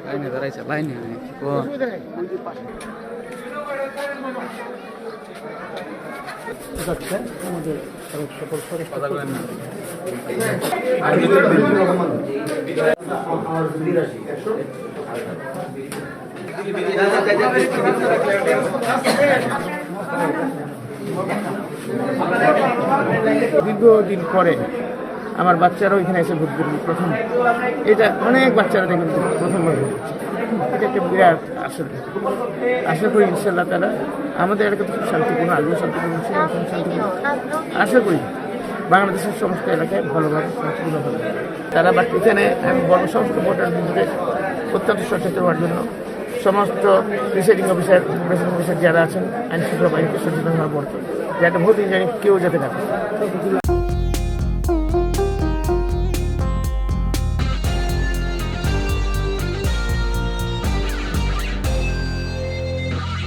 লাইনে দাঁড়াইছে, লাইনে আমাদের সকল দীর্ঘদিন পরে আমার বাচ্চারা ওইখানে এসে ভোট করবে প্রথম। এটা অনেক বাচ্চারা দেখবেন প্রথমবার ভোট করছে। এটা একটা বিরাট আসলে আশা করি ইনশাল্লাহ তারা আমাদের এলাকা তো খুব শান্তিপূর্ণ, আগেও শান্তিপূর্ণ ছিল, এখন শান্তিপূর্ণ। আশা করি বাংলাদেশের সমস্ত এলাকায় ভালোভাবে শান্তিপূর্ণ হবে তারা। বাট এখানে আমি বলব সমস্ত ভোটারদের অত্যন্ত সচেতন হওয়ার জন্য সমস্ত প্রিসাইডিং অফিসার যারা আছেন আইন শৃঙ্খলা বাহিনীকে সচেতন হওয়ার বলতো যে একটা ভোট জানি কেউ যাতে না।